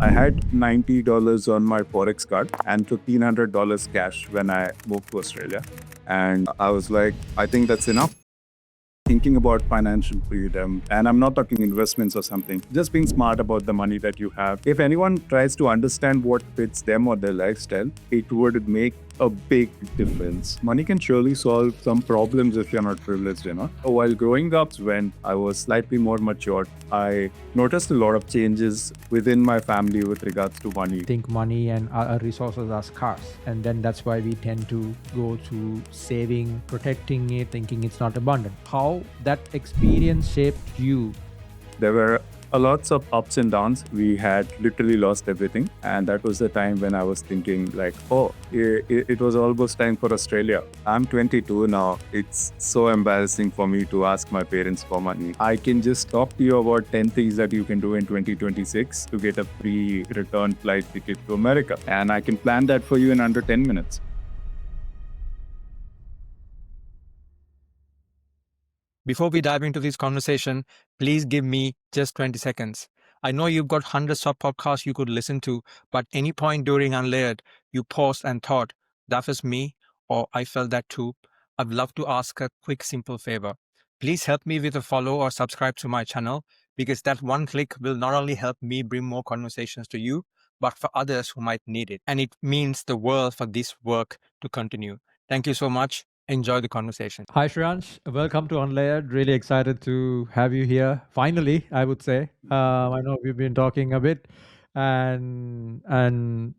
I had $90 on my Forex card and $1,500 cash when I moved to Australia. And I was like, I think that's enough. Thinking about financial freedom, and I'm not talking investments or something, just being smart about the money that you have. If anyone tries to understand what fits them or their lifestyle, it would make a big difference. Money can surely solve some problems if you're not privileged enough. While growing up, when I was slightly more mature, I noticed a lot of changes within my family with regards to money. Think money and our resources are scarce, and then that's why we tend to go to saving, protecting it, thinking it's not abundant. How that experience shaped you? There were lots of ups and downs. We had literally lost everything. And that was the time when I was thinking like, oh, it was almost time for Australia. I'm 22 now. It's so embarrassing for me to ask my parents for money. I can just talk to you about 10 things that you can do in 2026 to get a free return flight ticket to America. And I can plan that for you in under 10 minutes. Before we dive into this conversation, please give me just 20 seconds. I know you've got hundreds of podcasts you could listen to, but any point during Unlayered, you paused and thought, that was me, or I felt that too. I'd love to ask a quick, simple favor. Please help me with a follow or subscribe to my channel, because that one click will not only help me bring more conversations to you, but for others who might need it. And it means the world for this work to continue. Thank you so much. Enjoy the conversation. Hi Shriyansh, welcome to Unlayered. Really excited to have you here. Finally, I would say. I know we've been talking a bit, and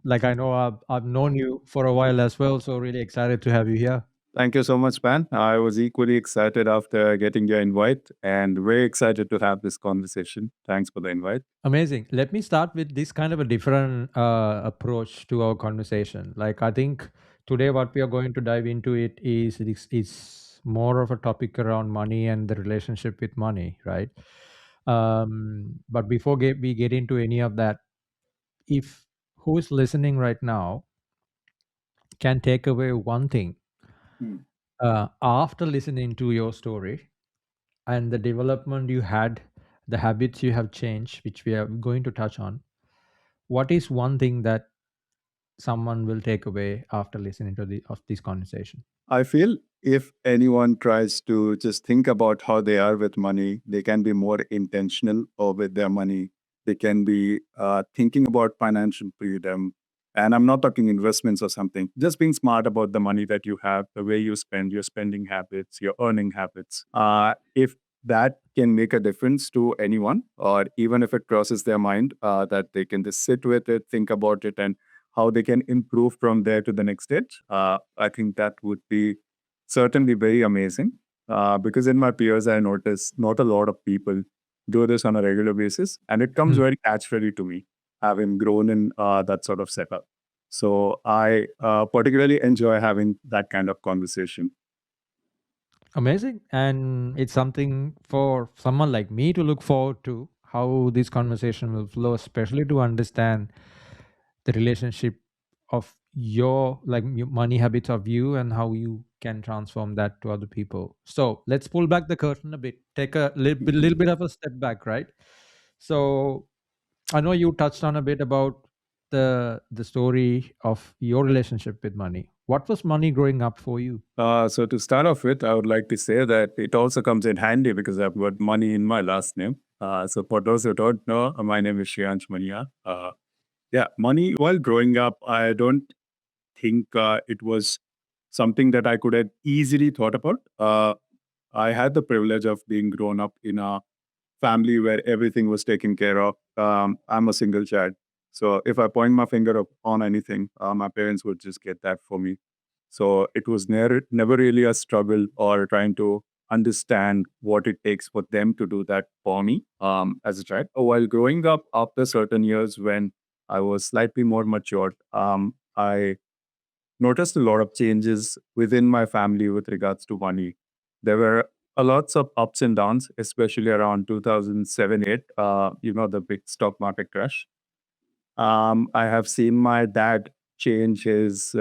like I know I've known you for a while as well, so really excited to have you here. Thank you so much, Pan. I was equally excited after getting your invite and very excited to have this conversation. Thanks for the invite. Amazing. Let me start with this kind of a different approach to our conversation. Like I think today what we are going to dive into is more of a topic around money and the relationship with money, right? But before we get into any of that, if who is listening right now can take away one thing Hmm. after listening to your story and the development you had, the habits you have changed, which we are going to touch on, what is one thing that someone will take away after listening to this conversation? I feel if anyone tries to just think about how they are with money, they can be more intentional or with their money. They can be thinking about financial freedom. And I'm not talking investments or something, just being smart about the money that you have, the way you spend, your spending habits, your earning habits. If that can make a difference to anyone, or even if it crosses their mind, that they can just sit with it, think about it, and how they can improve from there to the next stage. I think that would be certainly very amazing because in my peers, I notice not a lot of people do this on a regular basis, and it comes Hmm. very naturally to me, having grown in that sort of setup. So I particularly enjoy having that kind of conversation. Amazing. And it's something for someone like me to look forward to how this conversation will flow, especially to understand the relationship of your money habits of you and how you can transform that to other people. So let's pull back the curtain a bit, take a little bit of a step back, right? So I know you touched on a bit about the story of your relationship with money. What was money growing up for you? So to start off with, I would like to say that it also comes in handy because I've got money in my last name. So for those who don't know, my name is Shriyansh Mania. Yeah, money. While growing up, I don't think it was something that I could have easily thought about. I had the privilege of being grown up in a family where everything was taken care of. I'm a single child. So if I point my finger up on anything, my parents would just get that for me. So it was never really a struggle or trying to understand what it takes for them to do that for me as a child. While growing up, after certain years when I was slightly more matured, I noticed a lot of changes within my family with regards to money. There were a lots of ups and downs, especially around 2007, 8, the big stock market crash. I have seen my dad change his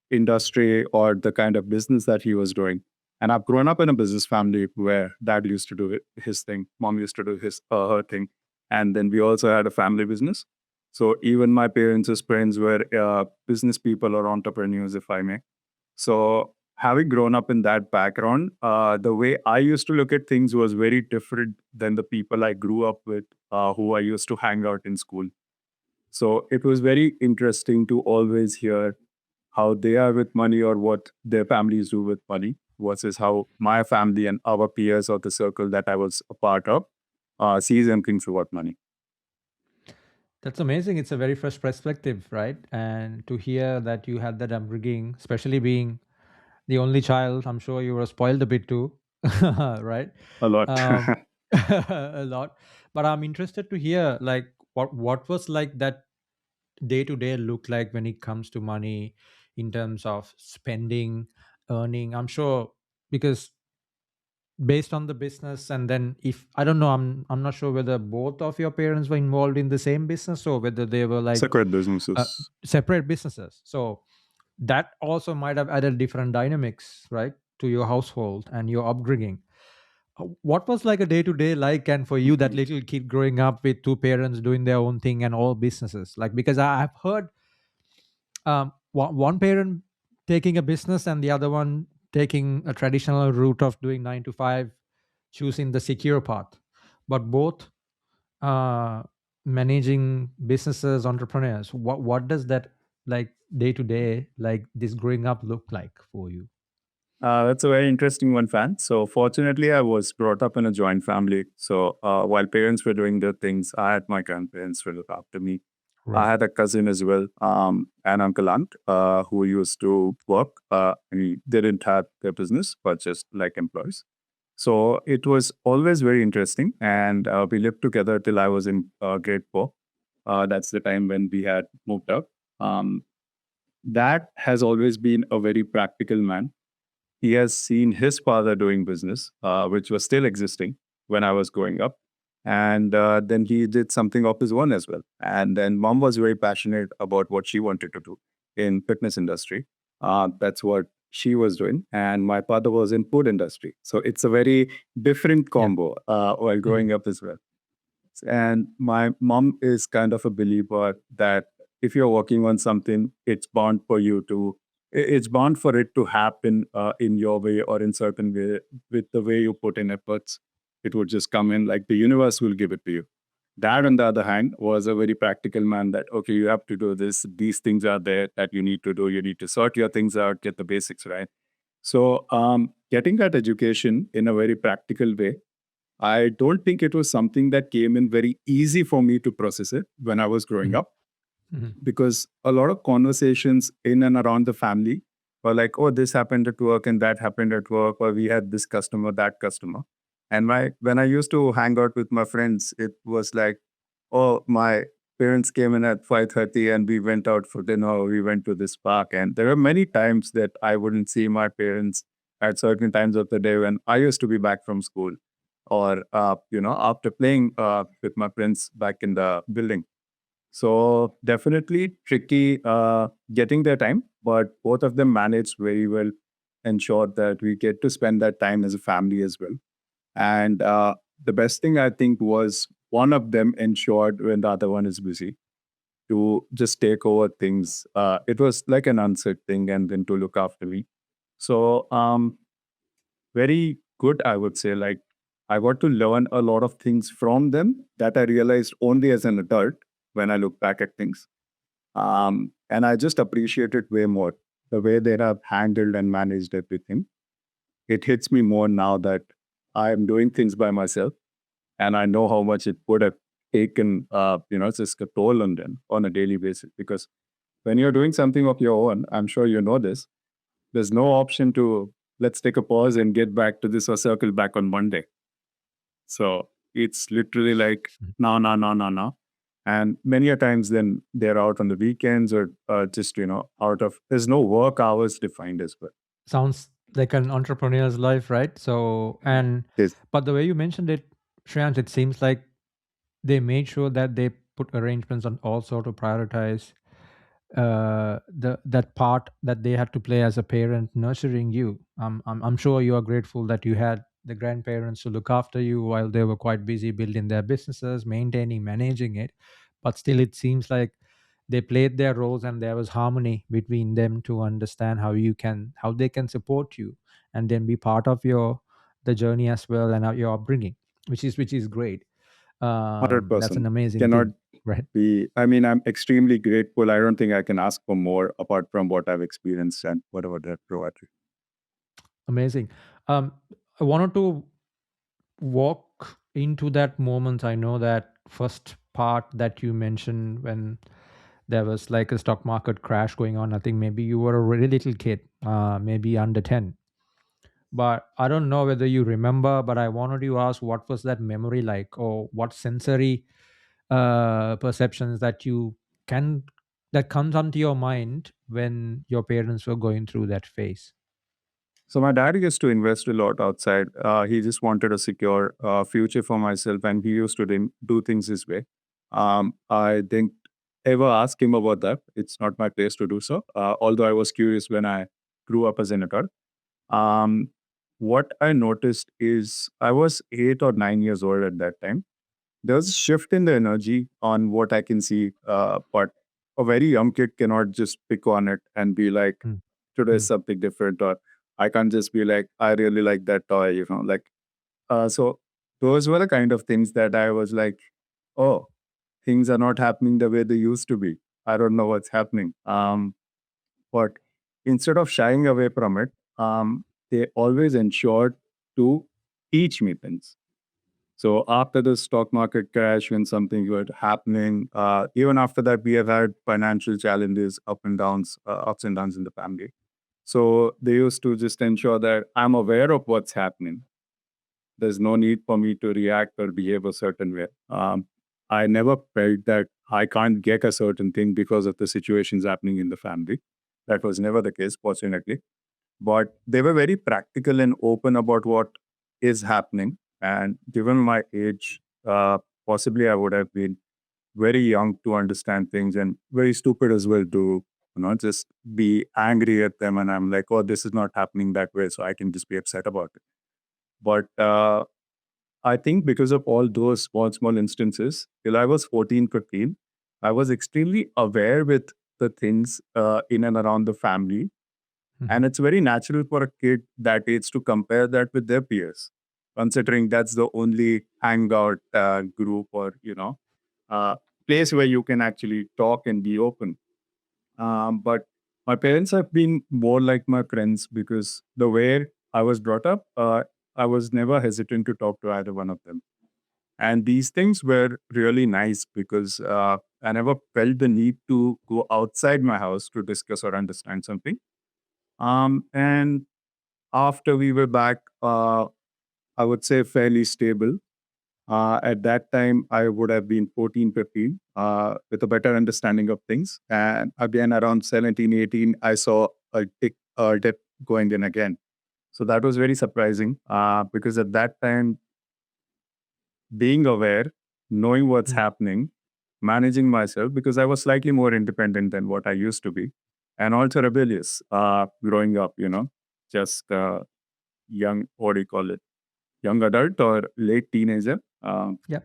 industry or the kind of business that he was doing. And I've grown up in a business family where dad used to do his thing, mom used to do her thing. And then we also had a family business. So even my parents' friends were business people or entrepreneurs, if I may. So having grown up in that background, the way I used to look at things was very different than the people I grew up with, who I used to hang out in school. So it was very interesting to always hear how they are with money or what their families do with money versus how my family and our peers or the circle that I was a part of sees and thinks about money. That's amazing. It's a very fresh perspective, right? And to hear that you had that upbringing, especially being the only child, I'm sure you were spoiled a bit too, right? A lot. Um, a lot. But I'm interested to hear like what was like that day to day look like when it comes to money in terms of spending, earning. I'm sure because based on the business, and then if I don't know, I'm not sure whether both of your parents were involved in the same business or whether they were like Separate businesses. separate businesses. So that also might have added different dynamics, right, to your household and your upbringing. What was like a day to day like, and for you, that little kid growing up with two parents doing their own thing and all businesses? Like, because I've heard one parent taking a business and the other one taking a traditional route of doing 9 to 5, choosing the secure path, but both uh, managing businesses, entrepreneurs. What does that like day to day, like this growing up, look like for you? That's a very interesting one, Fan. So, fortunately, I was brought up in a joint family. So, while parents were doing their things, I had my grandparents to look after me. I Right. had a cousin as well, an uncle aunt, who used to work. They didn't have their business, but just like employees. So, it was always very interesting. And we lived together till I was in grade four. That's the time when we had moved out. Um, that has always been a very practical man. He has seen his father doing business, which was still existing when I was growing up. And then he did something of his own as well. And then mom was very passionate about what she wanted to do in fitness industry. That's what she was doing. And my father was in food industry. So it's a very different Yeah. combo while Mhm. growing up as well. And my mom is kind of a believer that if you're working on something, it's bound for you to, it's bound for it to happen in your way or in certain way with the way you put in efforts. It would just come in like the universe will give it to you. Dad, on the other hand, was a very practical man that, okay, you have to do this. These things are there that you need to do. You need to sort your things out, get the basics right. So, getting that education in a very practical way, I don't think it was something that came in very easy for me to process it when I was growing Mhm. up, Mhm. because a lot of conversations in and around the family were like, oh, this happened at work and that happened at work, or we had this customer, that customer. And when I used to hang out with my friends, it was like, oh, my parents came in at 5:30 and we went out for dinner, or we went to this park. And there are many times that I wouldn't see my parents at certain times of the day when I used to be back from school, or after playing with my friends back in the building. So definitely tricky getting their time, but both of them managed very well, ensured that we get to spend that time as a family as well. And the best thing I think was one of them ensured when the other one is busy to just take over things. It was like an unsaid thing, and then to look after me. So very good, I would say. Like, I got to learn a lot of things from them that I realized only as an adult when I look back at things. And I just appreciate it way more, the way they have handled and managed everything. It hits me more now that I am doing things by myself, and I know how much it would have taken, just a toll on them on a daily basis. Because when you're doing something of your own, I'm sure you know this, there's no option to let's take a pause and get back to this or circle back on Monday. So it's literally like, Mhm. no, no, no, no, no. And many a times then they're out on the weekends or just, out of, there's no work hours defined as well. Sounds like an entrepreneur's life, right? So, and Yes. but the way you mentioned it, Shriyansh, it seems like they made sure that they put arrangements on also to prioritize the that part that they had to play as a parent nurturing you. I'm sure you are grateful that you had the grandparents to look after you while they were quite busy building their businesses, maintaining, managing it. but still it seems like they played their roles and there was harmony between them to understand how they can support you and then be part of the journey as well and your upbringing, which is great. That's 100%. an amazing Cannot thing, right? I mean, I'm extremely grateful. I don't think I can ask for more apart from what I've experienced and whatever that provided. Amazing. I wanted to walk into that moment. I know that first part that you mentioned when there was like a stock market crash going on. I think maybe you were a really little kid, maybe under 10. But I don't know whether you remember, but I wanted to ask what was that memory like, or what sensory perceptions can that comes onto your mind when your parents were going through that phase. So my dad used to invest a lot outside. He just wanted a secure future for myself, and he used to do things his way. I didn't ever ask him about that. It's not my place to do so. Although I was curious when I grew up as an adult. Um, what I noticed is I was 8 or 9 years old at that time. There's a shift in the energy on what I can see, but a very young kid cannot just pick on it and be like, Mm, today is mm, something different, or I can't just be like, I really like that toy, like, so those were the kind of things that I was like, oh, things are not happening the way they used to be. I don't know what's happening. But instead of shying away from it, they always ensured to teach me things. So after the stock market crash, when something was happening, even after that, we have had financial challenges, ups and downs in the family. So they used to just ensure that I'm aware of what's happening. There's no need for me to react or behave a certain way. I never felt that I can't get a certain thing because of the situations happening in the family. That was never the case, fortunately. But they were very practical and open about what is happening. And given my age, possibly I would have been very young to understand things and very stupid as well to just be angry at them. And I'm like, oh, this is not happening that way, so I can just be upset about it. But I think because of all those small instances, till I was 14, 15, I was extremely aware with the things in and around the family. mhm. And it's very natural for a kid that age to compare that with their peers, considering that's the only hangout group or, uh, place where you can actually talk and be open. But my parents have been more like my friends because the way I was brought up, I was never hesitant to talk to either one of them. And these things were really nice because I never felt the need to go outside my house to discuss or understand something. And after we were back, I would say fairly stable. At that time, I would have been 14, 15, with a better understanding of things. And again, around 17, 18, I saw a dip going in again. So that was very surprising because at that time, being aware, knowing what's Mm. happening, managing myself, because I was slightly more independent than what I used to be, and also rebellious growing up, just young, what do you call it? Young adult or late teenager. Yeah.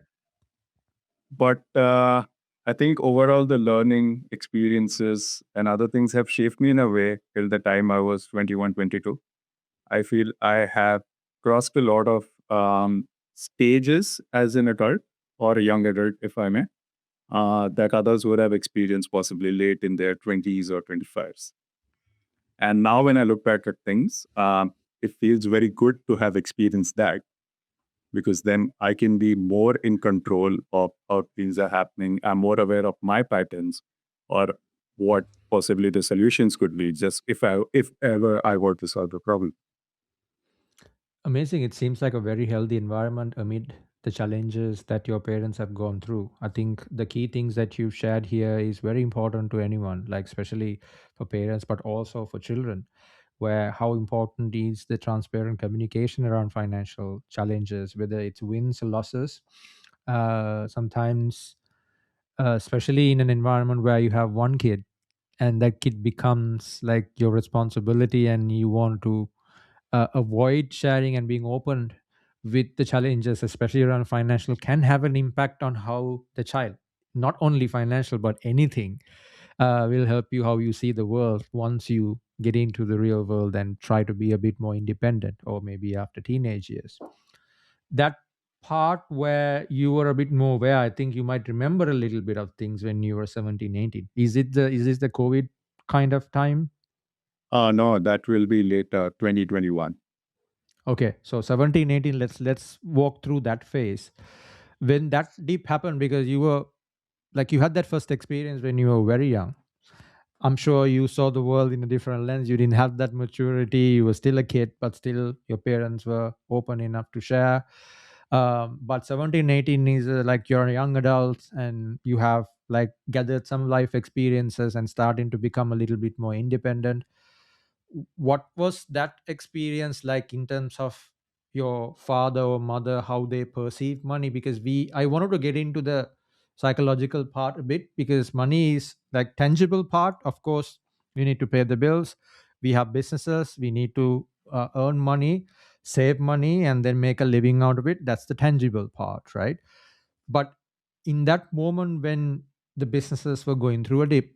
But I think overall, the learning experiences and other things have shaped me in a way till the time I was 21, 22. I feel I have crossed a lot of stages as an adult or a young adult, if I may, that others would have experienced possibly late in their 20s or 25s. And now, when I look back at things, it feels very good to have experienced that because then I can be more in control of how things are happening. I'm more aware of my patterns or what possibly the solutions could be. Just if ever I were to solve the problem. Amazing. It seems like a very healthy environment amid the challenges that your parents have gone through. I think the key things that you've shared here is very important to anyone, like especially for parents, but also for children, where how important is the transparent communication around financial challenges, whether it's wins or losses. Sometimes, especially in an environment where you have one kid and that kid becomes like your responsibility and you want to avoid sharing and being open with the challenges, especially around financial, can have an impact on how the child. not only financial but anything, will help you how you see the world once you get into the real world and try to be a bit more independent, or maybe after teenage years. That part where you were a bit more aware, I think you might remember a little bit of things when you were 17, 18. Is this the COVID kind of time? No, that will be later, 2021. Okay, so 17, 18, let's walk through that phase when that deep happened, because you were like, you had that first experience when you were very young. I'm sure you saw the world in a different lens. You didn't have that maturity. You were still a kid, but still your parents were open enough to share. But 17, 18 is like you're a young adult and you have like gathered some life experiences and starting to become a little bit more independent. What was that experience like in terms of your father or mother, how they perceive money? Because I wanted to get into the psychological part a bit, because money is like tangible part. Of course, we need to pay the bills, we have businesses, we need to earn money, save money, and then make a living out of it. That's the tangible part, right? But in that moment when the businesses were going through a dip,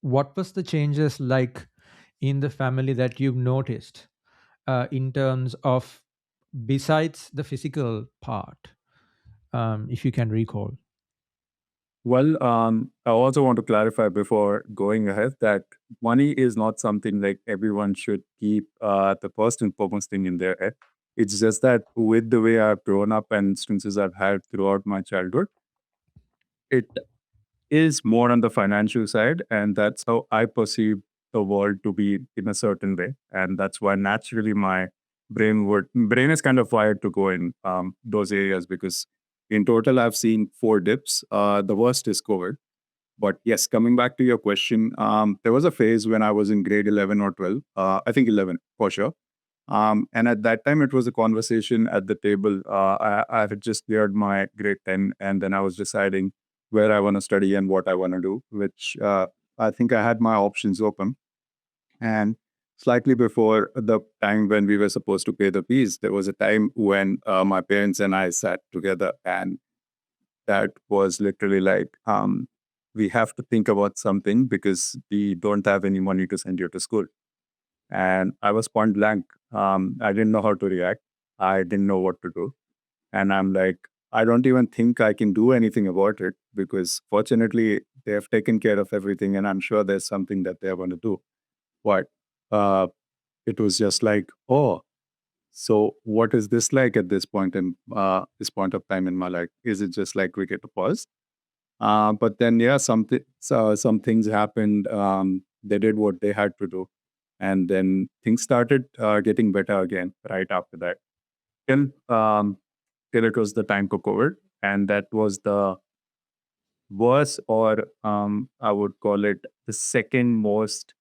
what was the changes like in the family that you've noticed, in terms of, besides the physical part, if you can recall? Well, I also want to clarify before going ahead that money is not something like everyone should keep the first and foremost thing in their head. It's just that with the way I've grown up and experiences I've had throughout my childhood, it is more on the financial side, and that's how I perceive the world to be in a certain way, and that's why naturally my brain is kind of wired to go in those areas, because in total I've seen 4 dips. The worst is COVID, but yes, coming back to your question, there was a phase when I was in grade 11 or 12, I think 11 for sure. And at that time, it was a conversation at the table. I had just cleared my grade 10, and then I was deciding where I want to study and what I want to do, which I think I had my options open. And slightly before the time when we were supposed to pay the fees, there was a time when my parents and I sat together, and that was literally like, we have to think about something because we don't have any money to send you to school. And I was point blank. I didn't know how to react. I didn't know what to do. And I'm like, I don't even think I can do anything about it, because fortunately they have taken care of everything, and I'm sure there's something that they're going to do. But uh, it was just like, oh, so what is this like at this point of time in my life? Is it just like we get a pause? But then, yeah, some things happened. They did what they had to do, and then things started getting better again right after that. Till till it was the time for COVID, and that was the worst, or I would call it the second most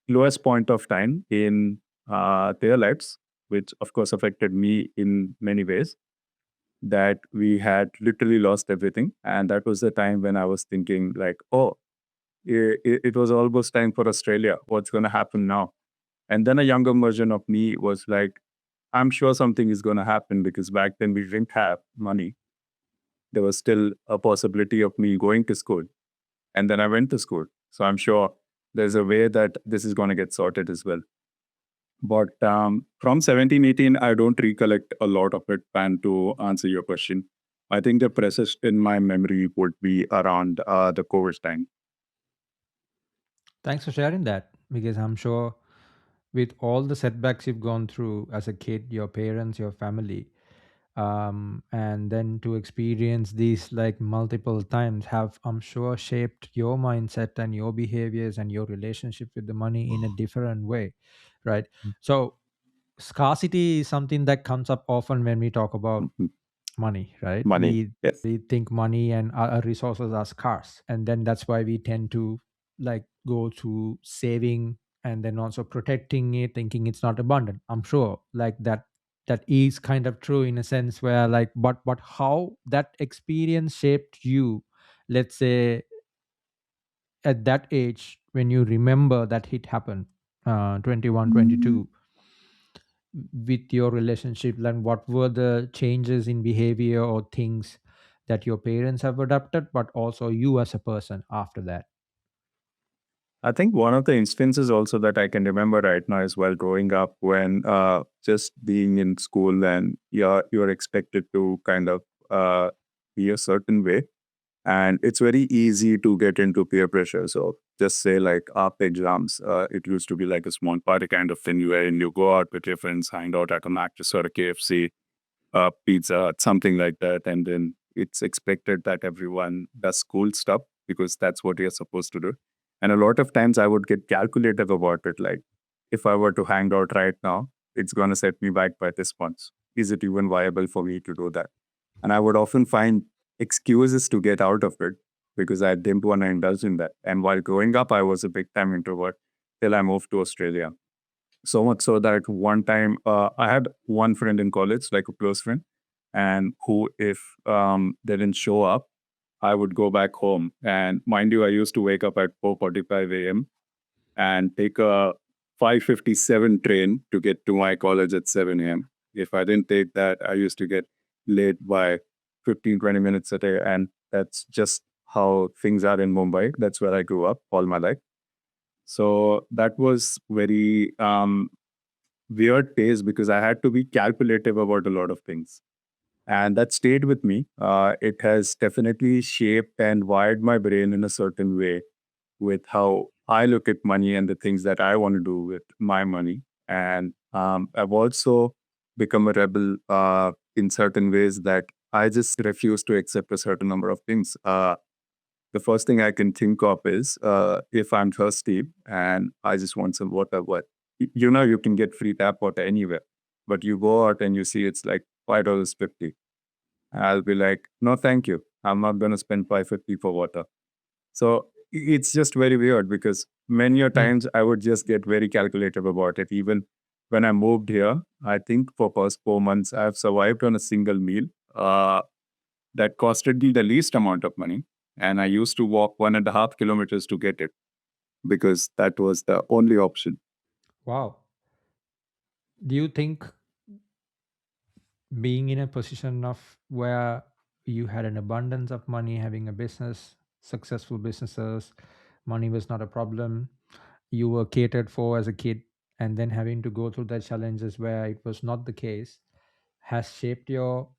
lowest point of time in their lives, which of course affected me in many ways. That we had literally lost everything, and that was the time when I was thinking like, oh, it was almost time for Australia. What's going to happen now? And then a younger version of me was like, I'm sure something is going to happen, because back then we didn't have money. There was still a possibility of me going to school. And then I went to school. So I'm sure there's a way that this is going to get sorted as well. But from 17, 18, I don't recollect a lot of it. And to answer your question, I think the process in my memory would be around the COVID time. Thanks for sharing that, because I'm sure with all the setbacks you've gone through as a kid, your parents, your family, and then to experience these like multiple times have, I'm sure, shaped your mindset and your behaviors and your relationship with the money in a different way, right? So scarcity is something that comes up often when we talk about Mhm. money, right? Money. We Yes. think money and our resources are scarce, and then that's why we tend to like go to saving and then also protecting it, thinking it's not abundant. I'm sure like that is kind of true in a sense where like, but how that experience shaped you, let's say at that age when you remember that it happened, 21, 22, with your relationship, and what were the changes in behavior or things that your parents have adapted, but also you as a person after that? I think one of the instances also that I can remember right now is while growing up when just being in school and you're expected to kind of be a certain way. And it's very easy to get into peer pressure. So just say like after exams, it used to be like a small party kind of thing wherein you go out with your friends, hang out at a mattress or a KFC, Pizza Hut, something like that. And then it's expected that everyone does school stuff because that's what you're supposed to do. And a lot of times I would get calculative about it. Like if I were to hang out right now, it's going to set me back by this much. Is it even viable for me to do that? And I would often find excuses to get out of it because I didn't want to indulge in that. And while growing up, I was a big time introvert till I moved to Australia. So much so that one time I had one friend in college, like a close friend, and who, if they didn't show up, I would go back home. And mind you, I used to wake up at 4:45 a.m. and take a 5:57 train to get to my college at 7 a.m. If I didn't take that, I used to get late by 15, 20 minutes a day. And that's just how things are in Mumbai. That's where I grew up all my life. So that was very weird pace because I had to be calculative about a lot of things. And that stayed with me. It has definitely shaped and wired my brain in a certain way with how I look at money and the things that I want to do with my money. And I've also become a rebel in certain ways that I just refuse to accept a certain number of things. The first thing I can think of is if I'm thirsty and I just want some water, you can get free tap water anywhere, but you go out and you see it's like $5.50. I'll be like, no, thank you. I'm not going to spend 550 for water. So it's just very weird because many a Mm. times I would just get very calculative about it. Even when I moved here, I think for first 4 months, I've survived on a single meal that costed me the least amount of money. And I used to walk 1.5 kilometers to get it because that was the only option. Wow. Do you think being in a position of where you had an abundance of money, having a business, successful businesses, money was not a problem, you were catered for as a kid, and then having to go through the challenges where it was not the case, has shaped your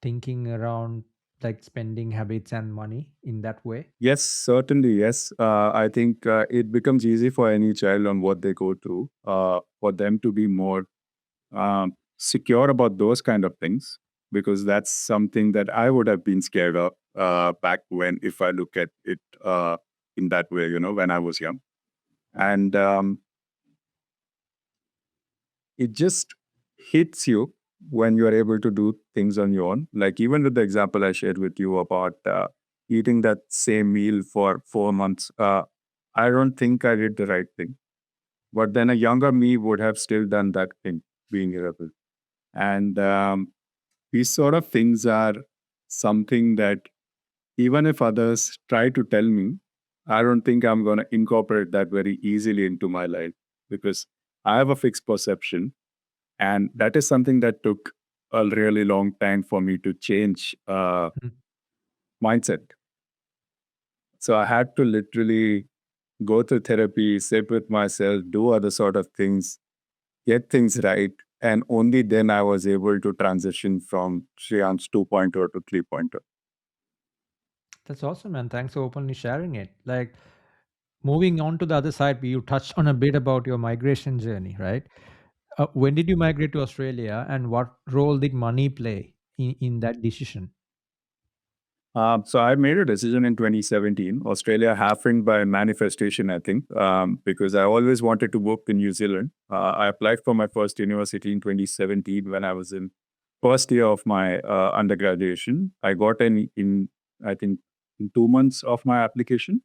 thinking around like spending habits and money in that way? Yes, certainly. Yes. I think it becomes easy for any child on what they go through for them to be more secure about those kind of things, because that's something that I would have been scared of back when, if I look at it in that way, when I was young. And it just hits you when you're able to do things on your own. Like even with the example I shared with you about eating that same meal for 4 months, I don't think I did the right thing. But then a younger me would have still done that thing, being a rebel. And these sort of things are something that even if others try to tell me, I don't think I'm going to incorporate that very easily into my life because I have a fixed perception. And that is something that took a really long time for me to change Mm. mindset. So I had to literally go to therapy, sit with myself, do other sort of things, get things right. And only then I was able to transition from Shriyansh 2.0 to 3.0. That's awesome, man. Thanks for openly sharing it. Like, moving on to the other side, you touched on a bit about your migration journey, right? When did you migrate to Australia, and what role did money play in that decision? So I made a decision in 2017. Australia happened by manifestation, I think, because I always wanted to work in New Zealand. I applied for my first university in 2017 when I was in first year of my undergraduation. I got in I think, in 2 months of my application.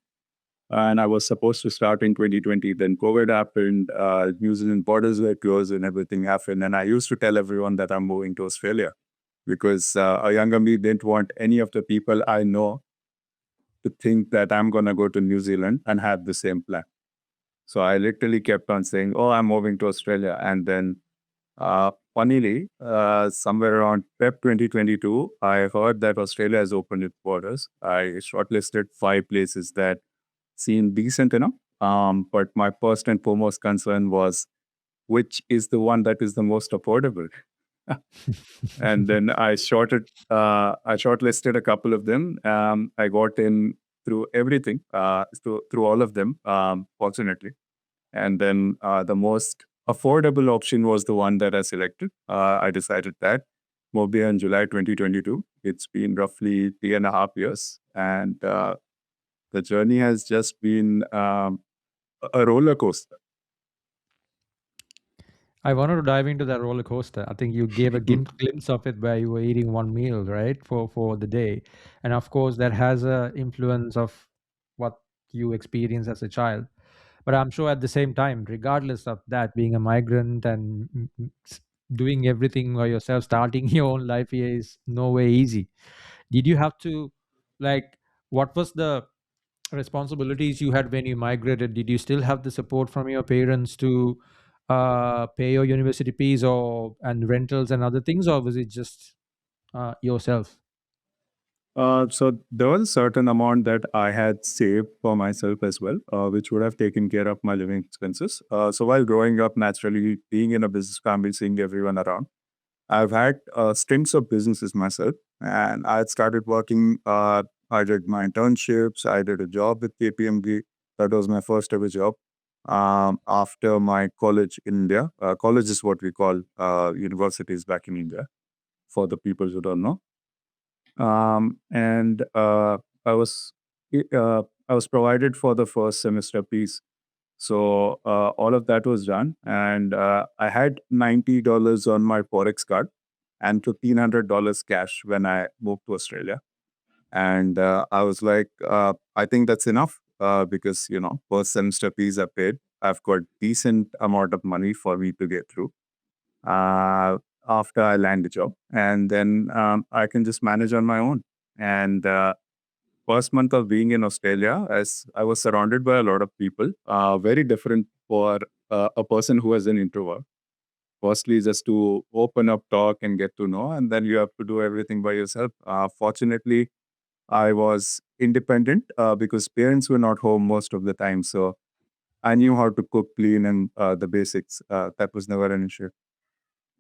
And I was supposed to start in 2020. Then COVID happened, New Zealand borders were closed and everything happened. And I used to tell everyone that I'm moving to Australia because a younger me didn't want any of the people I know to think that I'm going to go to New Zealand and have the same plan. So I literally kept on saying, oh, I'm moving to Australia. And then funnily, somewhere around Feb 2022, I heard that Australia has opened its borders. I shortlisted 5 places that seemed decent enough. But my first and foremost concern was which is the one that is the most affordable. And then I shortlisted a couple of them. I got in through everything, through all of them, fortunately. And then the most affordable option was the one that I selected. I decided that moved in July 2022. It's been roughly 3.5 years, and the journey has just been a roller coaster. I wanted to dive into that roller coaster. I think you gave a glimpse of it where you were eating one meal, right, for the day, and of course that has a influence of what you experience as a child. But I'm sure at the same time, regardless of that, being a migrant and doing everything by yourself, starting your own life here is no way easy. Did you have to, like, what was the responsibilities you had when you migrated? Did you still have the support from your parents to pay your university fees or and rentals and other things, or was it just yourself? So there was a certain amount that I had saved for myself as well, which would have taken care of my living expenses. So while growing up, naturally being in a business family, seeing everyone around, I've had stints of businesses myself, and I had started working. I did my internships. I did a job with KPMG. That was my first ever job. After my college in India, college is what we call universities back in India for the people who don't know. And I was I was provided for the first semester piece. So all of that was done, and I had $90 on my forex card and $1,500 cash when I moved to Australia. And I was like, I think that's enough because first semester fees are paid. I've got decent amount of money for me to get through uh, after I land a job, and then I can just manage on my own. And first month of being in Australia, as I was surrounded by a lot of people, very different for a person who is an introvert. Firstly, just to open up, talk, and get to know, and then you have to do everything by yourself. Fortunately, I was independent because parents were not home most of the time, so I knew how to cook, clean, and the basics. That was never an issue.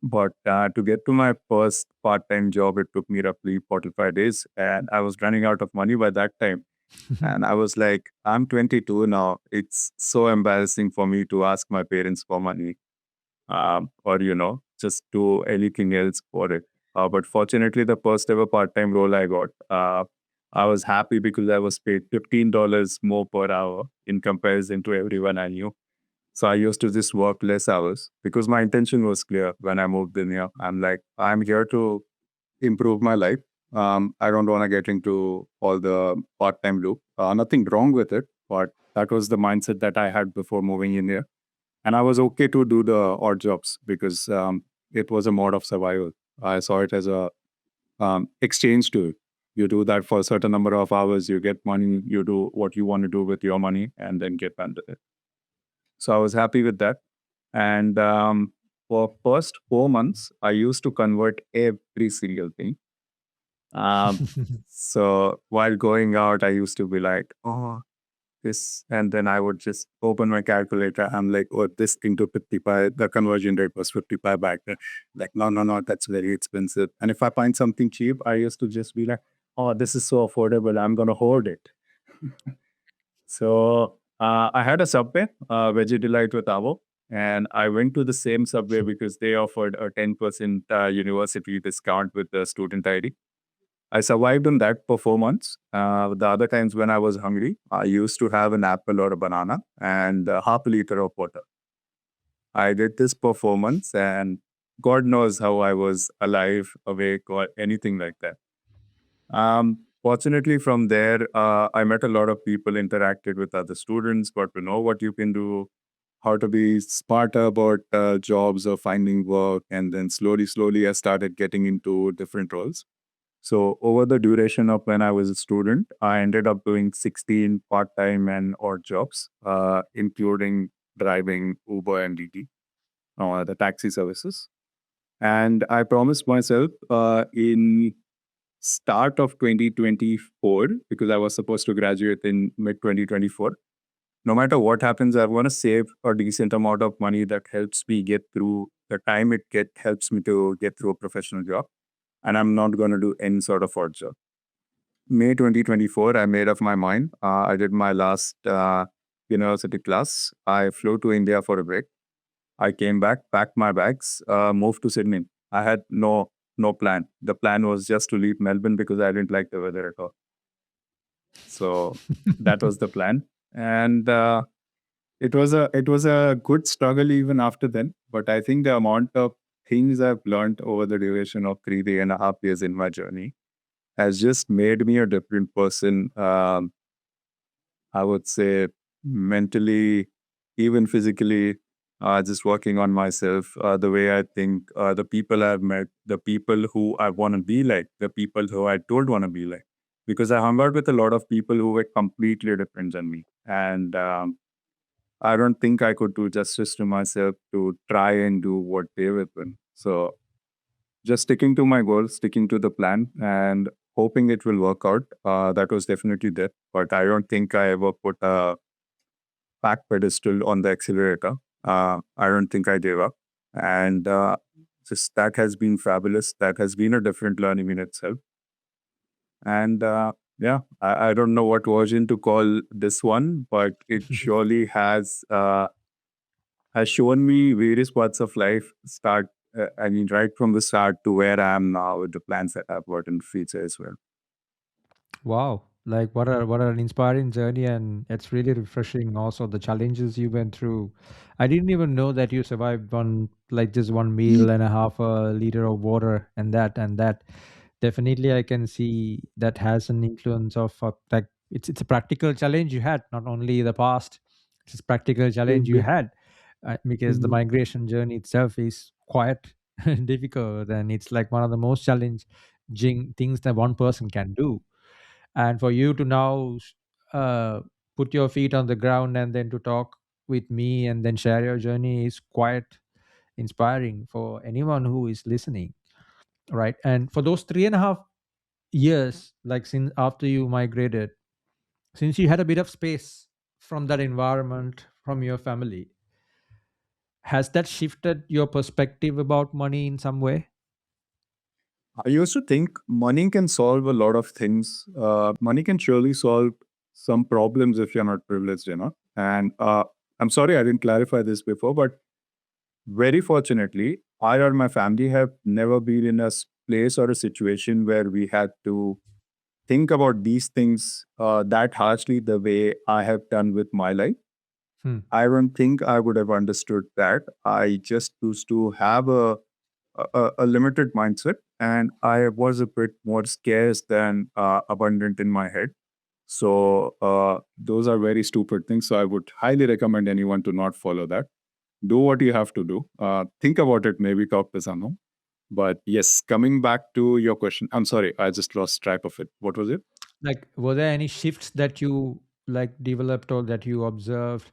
But to get to my first part-time job, it took me roughly 45 days, and I was running out of money by that time. And I was like, I'm 22 now. It's so embarrassing for me to ask my parents for money, or just do anything else for it. But fortunately, the first ever part-time role I got, I was happy because I was paid $15 more per hour in comparison to everyone I knew. So I used to just work less hours because my intention was clear when I moved in here. I'm like, I'm here to improve my life. I don't want to get into all the part-time loop. Nothing wrong with it, but that was the mindset that I had before moving in here. And I was okay to do the odd jobs because it was a mode of survival. I saw it as a exchange to it. You do that for a certain number of hours, you get money, you do what you want to do with your money, and then get back to it. So I was happy with that. And for first 4 months, I used to convert every single thing. So while going out, I used to be like, oh, this, and then I would just open my calculator. I'm like, oh, this into 55, the conversion rate was 55 back then. Like, no, no, no, that's very expensive. And if I find something cheap, I used to just be like, oh, this is so affordable, I'm going to hoard it. So I had a Subway, Veggie Delight with Avo, and I went to the same Subway because they offered a 10% university discount with the student ID. I survived on that for 4 months. The other times when I was hungry, I used to have an apple or a banana and half a liter of water. I did this for 4 months, and God knows how I was alive, awake, or anything like that. Fortunately, from there, I met a lot of people, interacted with other students, got to know what you can do, how to be smarter about jobs or finding work. And then slowly, I started getting into different roles. So over the duration of when I was a student, I ended up doing 16 part-time and odd jobs, including driving Uber and DD, the taxi services. And I promised myself in start of 2024, because I was supposed to graduate in mid 2024. No matter what happens, I want to save a decent amount of money that helps me get through the time helps me to get through a professional job. And I'm not going to do any sort of odd job. May 2024, I made up my mind. I did my last university class. I flew to India for a break. I came back, packed my bags, moved to Sydney. I had no plan. The plan was just to leave Melbourne because I didn't like the weather at all. So that was the plan, and it was a good struggle even after then. But I think the amount of things I've learned over the duration of 3.5 years in my journey has just made me a different person. I would say mentally, even physically, just working on myself, the way I think, the people I've met, the people who I want to be like, the people who I don't want to be like. Because I hung out with a lot of people who were completely different than me. And I don't think I could do justice to myself to try and do what they were doing. So just sticking to my goal, sticking to the plan, and hoping it will work out. That was definitely there. But I don't think I ever put a back pedestal on the accelerator. I don't think I gave up. And just that has been fabulous. That has been a different learning in itself. And yeah, I don't know what version to call this one, but it surely has shown me various parts of life right from the start to where I am now with the plans that I've got in the future as well. Wow, like what an inspiring journey, and it's really refreshing. Also, the challenges you went through. I didn't even know that you survived on like just one meal and a half a liter of water, and that. Definitely, I can see that has an influence of like it's a practical challenge you had, not only the past. It's a practical challenge you Mhm. had because the Mhm. migration journey itself is quite difficult, and it's like one of the most challenging things that one person can do. And for you to now uh, put your feet on the ground and then to talk with me and then share your journey is quite inspiring for anyone who is listening, right? And for those 3.5 years, like since after you migrated, since you had a bit of space from that environment, from your family, has that shifted your perspective about money in some way? I used to think money can solve a lot of things. Money can surely solve some problems if you're not privileged. And I'm sorry I didn't clarify this before, but very fortunately, I or my family have never been in a place or a situation where we had to think about these things that harshly the way I have done with my life. Hmm. I don't think I would have understood that. I just used to have a limited mindset, and I was a bit more scarce than abundant in my head. So those are very stupid things. So I would highly recommend anyone to not follow that. Do what you have to do. Think about it, maybe Kaupesano. But yes, coming back to your question, I'm sorry, I just lost track of it. What was it? Like, were there any shifts that you like developed or that you observed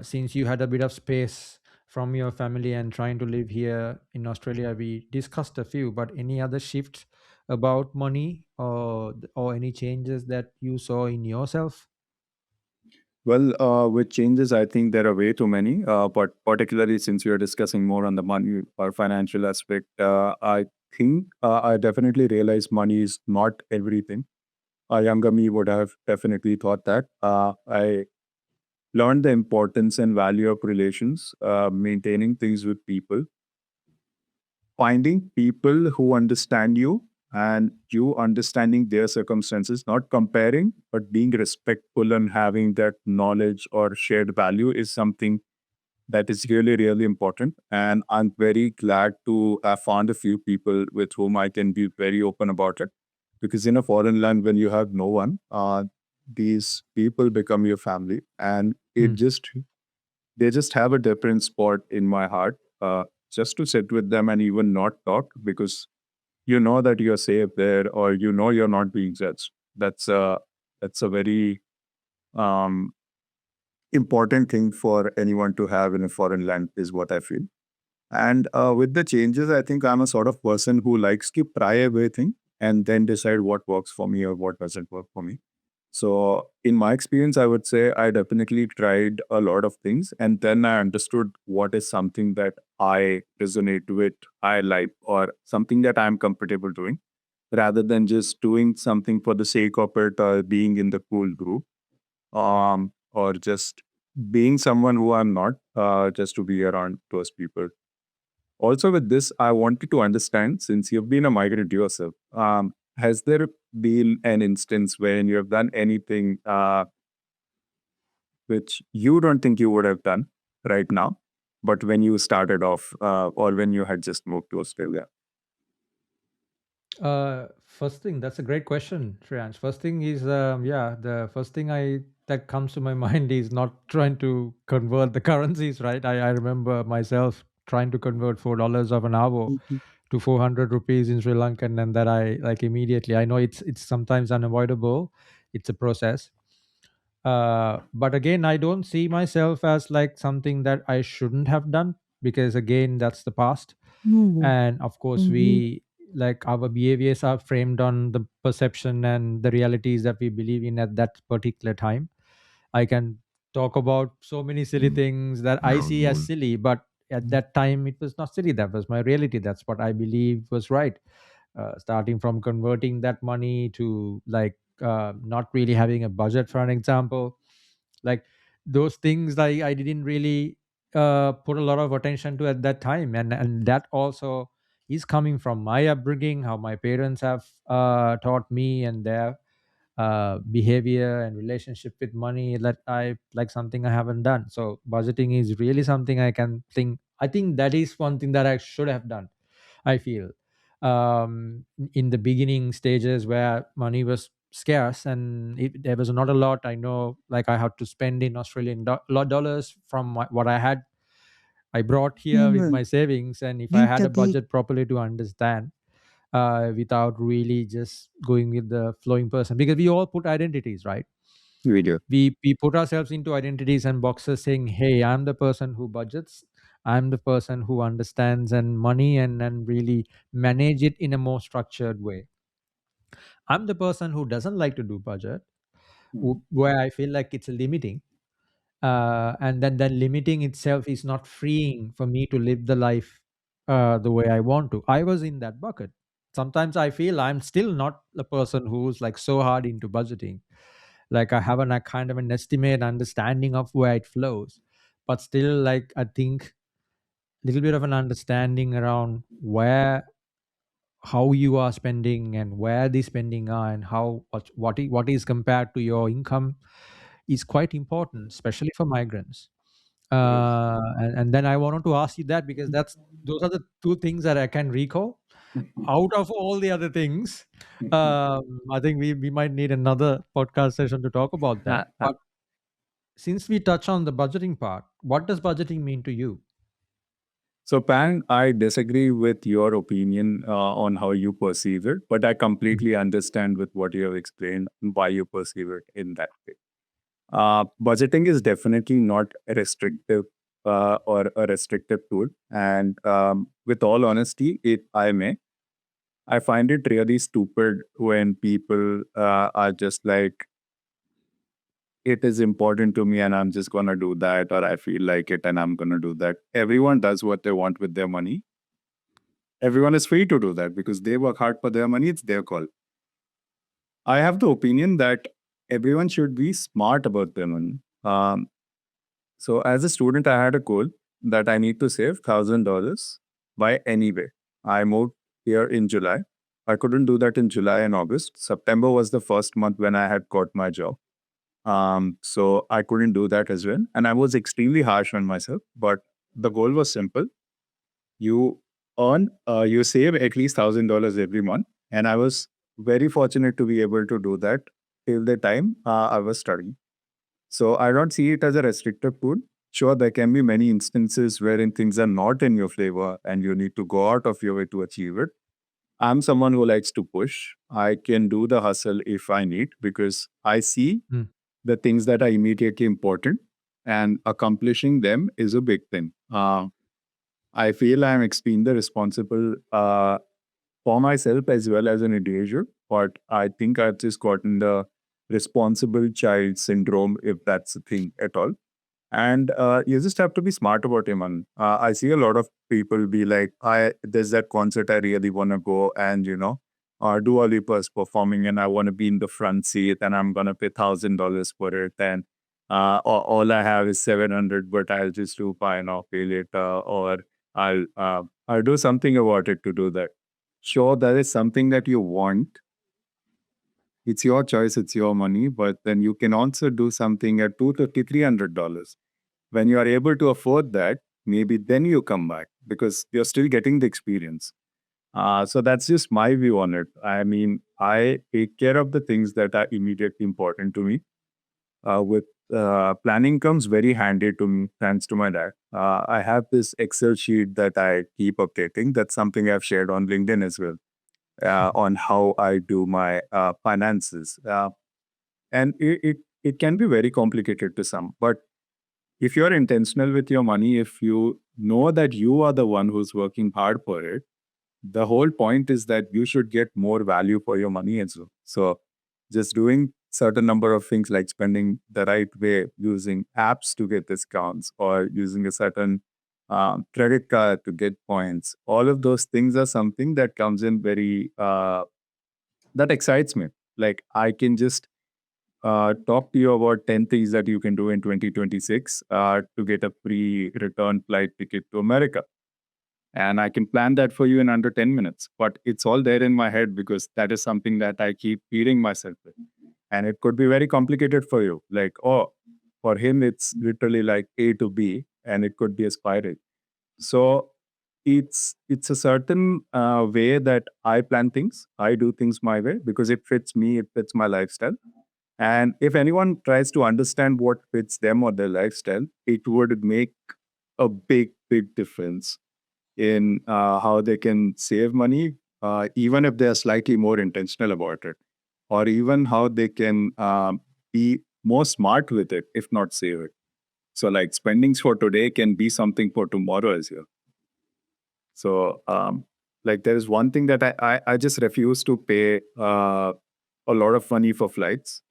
since you had a bit of space from your family and trying to live here in Australia? We discussed a few, but any other shifts about money or any changes that you saw in yourself? Well, with changes, I think there are way too many. But particularly since we are discussing more on the money or financial aspect, I think I definitely realized money is not everything. A younger me would have definitely thought that. I learned the importance and value of relations, maintaining things with people, finding people who understand you and you understanding their circumstances, not comparing, but being respectful and having that knowledge or shared value is something that is really, really important. And I'm very glad to have found a few people with whom I can be very open about it. Because in a foreign land, when you have no one, these people become your family. And Hmm. they just have a different spot in my heart. Just to sit with them and even not talk because you know that you're safe there or you know you're not being judged. That's a very um, important thing for anyone to have in a foreign land is what I feel. And with the changes, I think I'm a sort of person who likes to try everything and then decide what works for me or what doesn't work for me. So in my experience, I would say I definitely tried a lot of things, and then I understood what is something that I resonate with, I like, or something that I'm comfortable doing, rather than just doing something for the sake of it or being in the cool group, or just being someone who I'm not, just to be around those people. Also, with this, I wanted to understand, since you've been a migrant yourself, has there been an instance when you have done anything which you don't think you would have done right now, but when you started off, or when you had just moved to Australia? First thing, that's a great question, Shriyansh. First thing is, yeah, the first thing I that comes to my mind is not trying to convert the currencies, right? I remember myself trying to convert $4 of an hour Mhm. to 400 rupees in Sri Lankan, and that I like immediately. I know it's sometimes unavoidable. It's a process. But again, I don't see myself as like something that I shouldn't have done, because again, that's the past. And of course, we like our behaviors are framed on the perception and the realities that we believe in at that particular time. I can talk about so many silly things that I see as silly, but at that time it was not silly. That was my reality. That's what I believe was right. Starting from converting that money to like not really having a budget, for an example, like those things I didn't really put a lot of attention to at that time, and that also is coming from my upbringing, how my parents have taught me, and their behavior and relationship with money, that I like something I haven't done. So budgeting is really something I think that is one thing that I should have done, I feel. In the beginning stages where money was scarce and there was not a lot, I know, like I had to spend in Australian dollars from what I had, I brought here with my savings. And if I had a budget properly to understand, without really just going with the flowing person, because we all put identities, right? Video. We put ourselves into identities and boxes saying, hey, I'm the person who budgets, I'm the person who understands and money and really manage it in a more structured way. I'm the person who doesn't like to do budget, where I feel like it's limiting, and then that limiting itself is not freeing for me to live the life the way I want to. I was in that bucket. Sometimes I feel I'm still not the person who's like so hard into budgeting. Like I have a kind of an estimate understanding of where it flows, but still, like I think a little bit of an understanding around where, how you are spending and where the spending are, and how what is compared to your income is quite important, especially for migrants. And then I wanted to ask you that, because those are the two things that I can recall. Out of all the other things, I think we might need another podcast session to talk about that. But since we touch on the budgeting part, what does budgeting mean to you? So, Pang, I disagree with your opinion on how you perceive it, but I Mm. completely understand with what you have explained and why you perceive it in that way. Budgeting is definitely not a restrictive, or a restrictive tool. And with all honesty, I find it really stupid when people are just like, it is important to me and I'm just going to do that, or I feel like it and I'm going to do that. Everyone does what they want with their money. Everyone is free to do that because they work hard for their money. It's their call. I have the opinion that everyone should be smart about their money. So as a student, I had a goal that I need to save $1,000 by any way. I moved here in July. I couldn't do that in July and August. September was the first month when I had got my job. So I couldn't do that as well. And I was extremely harsh on myself. But the goal was simple. You you save at least $1,000 every month. And I was very fortunate to be able to do that till the time I was studying. So I don't see it as a restrictive tool. Sure, there can be many instances wherein things are not in your favor and you need to go out of your way to achieve it. I'm someone who likes to push. I can do the hustle if I need because I see Mm. the things that are immediately important and accomplishing them is a big thing. I feel I'm extremely responsible for myself as well as an individual, but I think I've just gotten the responsible child syndrome, if that's a thing at all. And you just have to be smart about it, man. I see a lot of people be like, there's that concert I really want to go and, Dua Lipa's performing and I want to be in the front seat and I'm going to pay $1,000 for it. And all I have is 700, but I'll just do buy now, pay later, or I'll do something about it to do that. Sure, that is something that you want. It's your choice, it's your money, but then you can also do something at $250, $300. When you are able to afford that, maybe then you come back because you're still getting the experience. So that's just my view on it. I mean, I take care of the things that are immediately important to me. With planning comes very handy to me, thanks to my dad. I have this Excel sheet that I keep updating. That's something I've shared on LinkedIn as well, on how I do my finances. And it can be very complicated to some, but if you're intentional with your money, if you know that you are the one who's working hard for it, the whole point is that you should get more value for your money as well. So just doing certain number of things like spending the right way, using apps to get discounts or using a certain credit card to get points, all of those things are something that comes in very, that excites me. Like I can just talk to you about 10 things that you can do in 2026 to get a free return flight ticket to America. And I can plan that for you in under 10 minutes. But it's all there in my head because that is something that I keep feeding myself with. And it could be very complicated for you. Like, oh, for him, it's literally like A to B, and it could be a spiral. So it's a certain way that I plan things. I do things my way because it fits me, it fits my lifestyle. And if anyone tries to understand what fits them or their lifestyle, it would make a big, big difference in how they can save money, even if they're slightly more intentional about it, or even how they can be more smart with it, if not save it. So, like spendings for today can be something for tomorrow as well. So, like there is one thing that I just refuse to pay a lot of money for flights.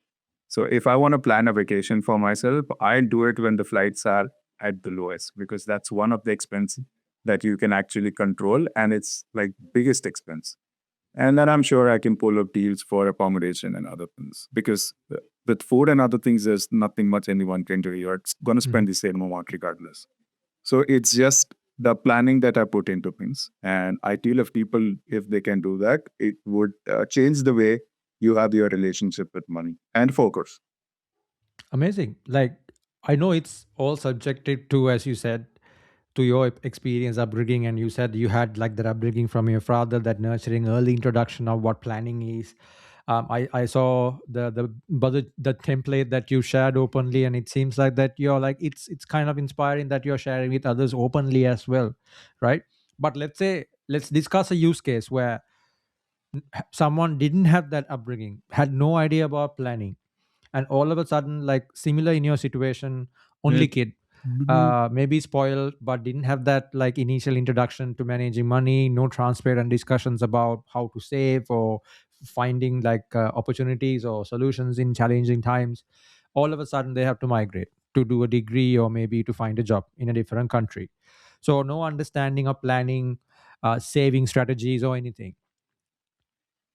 So if I want to plan a vacation for myself, I do it when the flights are at the lowest because that's one of the expenses that you can actually control and it's like biggest expense. And then I'm sure I can pull up deals for accommodation and other things because with food and other things, there's nothing much anyone can do. You're going to spend the same amount regardless. So it's just the planning that I put into things. And I tell if people, if they can do that, it would change the way you have your relationship with money and focus. Amazing. Like, I know it's all subjective to, as you said, to your experience, upbringing, and you said you had like that upbringing from your father, that nurturing early introduction of what planning is. I saw the template that you shared openly, and it seems like that you're like it's kind of inspiring that you're sharing with others openly as well, right? But let's discuss a use case where someone didn't have that upbringing, had no idea about planning, and all of a sudden, like similar in your situation, only kid, maybe spoiled but didn't have that like initial introduction to managing money, no transparent discussions about how to save or finding like opportunities or solutions in challenging times. All of a sudden they have to migrate to do a degree or maybe to find a job in a different country, so no understanding of planning, saving strategies or anything.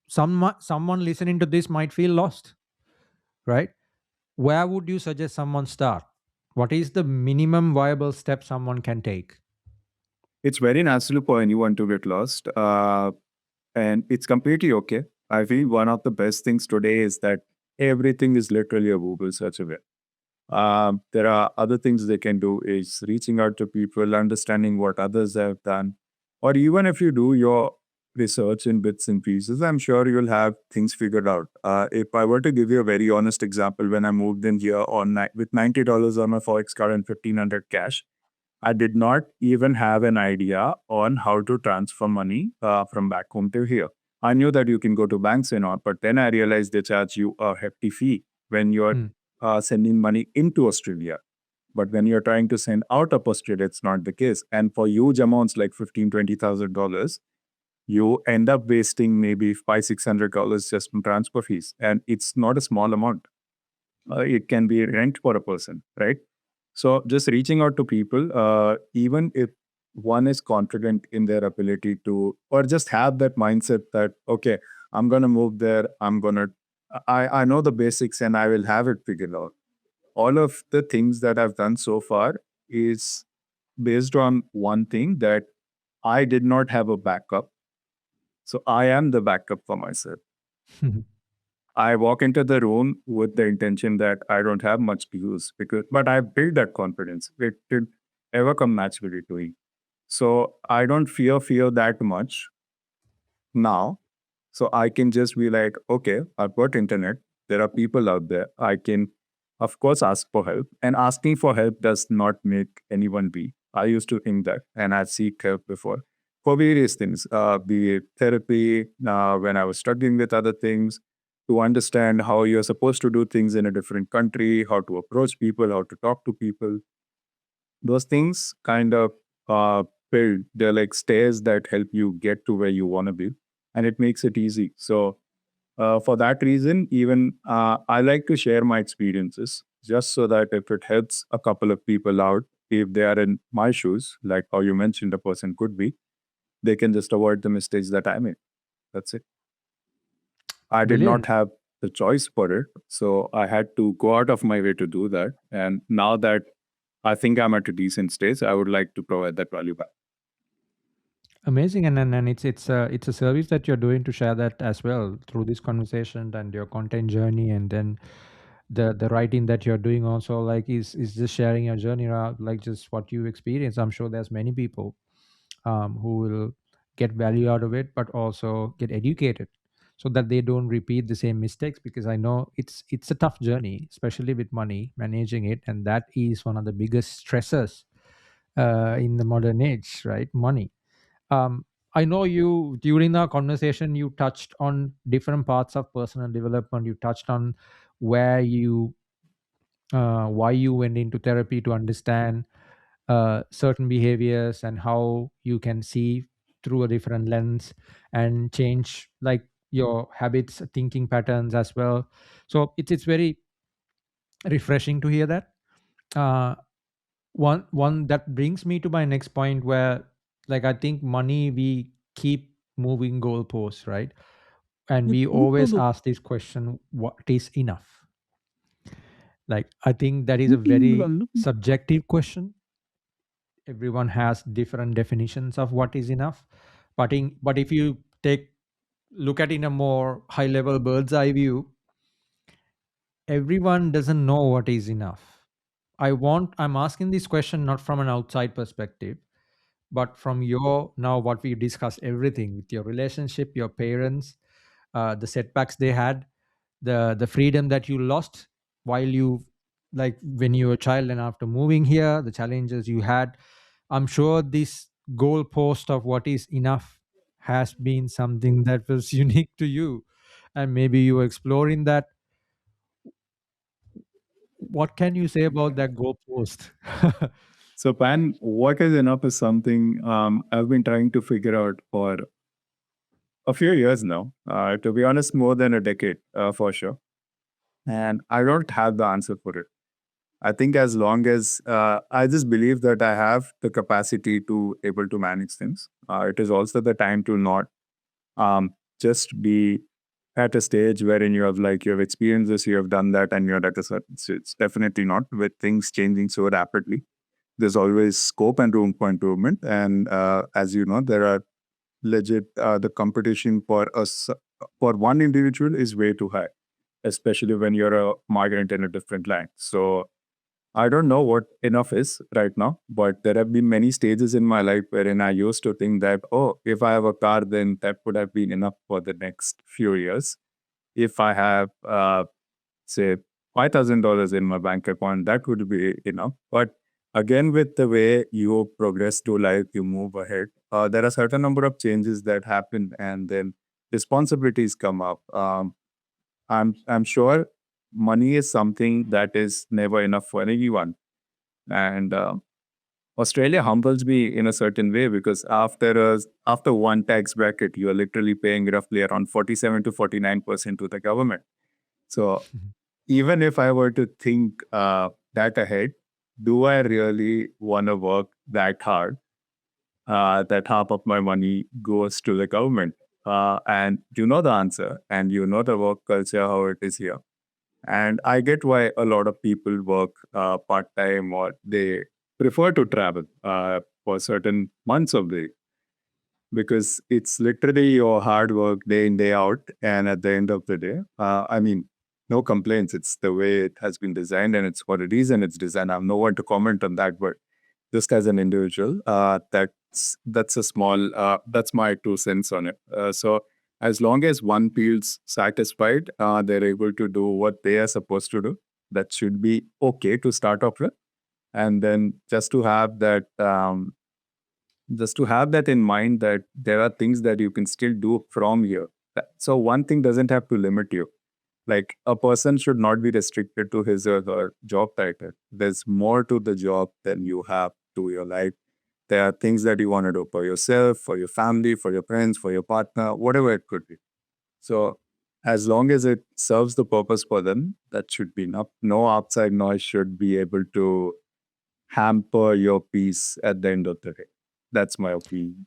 Someone listening to this might feel lost, right? Where would you suggest someone start? What is the minimum viable step someone can take? It's very natural for anyone to get lost. And it's completely okay. I feel one of the best things today is that everything is literally a Google search away. There are other things they can do is reaching out to people, understanding what others have done, or even if you do your research in bits and pieces, I'm sure you'll have things figured out. If I were to give you a very honest example, when I moved in here with $90 on my forex card and 1,500 cash, I did not even have an idea on how to transfer money from back home to here. I knew that you can go to banks and all, but then I realized they charge you a hefty fee when you're Hmm. sending money into Australia. But when you're trying to send out a postgrad, it's not the case. And for huge amounts like $15,000, $20,000, you end up wasting maybe $500-$600 just from transfer fees. And it's not a small amount. It can be rent for a person, right? So just reaching out to people, even if one is confident in their ability to, or just have that mindset that, okay, I'm going to move there. I know the basics and I will have it figured out. All of the things that I've done so far is based on one thing, that I did not have a backup. So I am the backup for myself. I walk into the room with the intention that I don't have much to use, but I built that confidence. It did ever come naturally to me. So I don't fear that much now. So I can just be like, okay, I've got internet. There are people out there. I can, of course, ask for help. And asking for help does not make anyone weak. I used to think that, and I'd seek help before for various things, be it therapy, when I was struggling with other things, to understand how you're supposed to do things in a different country, how to approach people, how to talk to people. Those things kind of build, they're like stairs that help you get to where you want to be, and it makes it easy. So for that reason, even I like to share my experiences just so that if it helps a couple of people out, if they are in my shoes, like how you mentioned a person could be, they can just avoid the mistakes that I made. That's it. I did not Brilliant. have the choice for it. So I had to go out of my way to do that. And now that I think I'm at a decent stage, I would like to provide that value back. Amazing, and it's a service that you're doing to share that as well through this conversation and your content journey, and then the writing that you're doing also, like is just sharing your journey around, like just what you experience. I'm sure there's many people who will get value out of it, but also get educated so that they don't repeat the same mistakes, because I know it's a tough journey, especially with money, managing it, and that is one of the biggest stressors in the modern age, right? Money. I know you, during our conversation, you touched on different parts of personal development. You touched on where you why you went into therapy to understand certain behaviors and how you can see through a different lens and change like your habits, thinking patterns as well. So it's very refreshing to hear that. uh, one that brings me to my next point, where like I think money, we keep moving goalposts, right? And we always ask this question, what is enough? Like I think that is a very subjective question. Everyone has different definitions of what is enough, but if you take look at in a more high level bird's eye view, everyone doesn't know what is enough. I'm asking this question not from an outside perspective, but from your, now what we discussed, everything with your relationship, your parents, the setbacks they had, the freedom that you lost while you, like when you were a child, and after moving here, the challenges you had. I'm sure this goalpost of what is enough has been something that was unique to you, and maybe you were exploring that. What can you say about that goalpost? So, Pan, what is enough is something I've been trying to figure out for a few years now. To be honest, more than a decade, for sure. And I don't have the answer for it. I think as long as I just believe that I have the capacity to able to manage things, it is also the time to not just be at a stage wherein you have like you have experienced this, you have done that, and you're at a certain. It's definitely not with things changing so rapidly. There's always scope and room for improvement, and as you know, there are legit the competition for us for one individual is way too high, especially when you're a migrant in a different land. So I don't know what enough is right now, but there have been many stages in my life wherein I used to think that, oh, if I have a car, then that would have been enough for the next few years. If I have, say, $5,000 in my bank account, that would be enough. But again, with the way you progress through life, you move ahead, there are certain number of changes that happen, and then responsibilities come up. I'm sure money is something that is never enough for anyone. And Australia humbles me in a certain way because after one tax bracket, you are literally paying roughly around 47 to 49% to the government. So even if I were to think that ahead, do I really want to work that hard? That half of my money goes to the government. And you know the answer, and you know the work culture, how it is here. And I get why a lot of people work part time or they prefer to travel for certain months of the year because it's literally your hard work day in, day out. And at the end of the day, I mean, no complaints. It's the way it has been designed and it's for the reason it's designed. I have no one to comment on that, but just as an individual, that's a small, that's my 2 cents on it. So as long as one feels satisfied, they're able to do what they are supposed to do. That should be okay to start off with. And then just to have that in mind that there are things that you can still do from here. So one thing doesn't have to limit you. Like a person should not be restricted to his or her job title. There's more to the job than you have to your life. There are things that you want to do for yourself, for your family, for your friends, for your partner, whatever it could be. So as long as it serves the purpose for them, that should be enough. No outside noise should be able to hamper your peace at the end of the day. That's my opinion.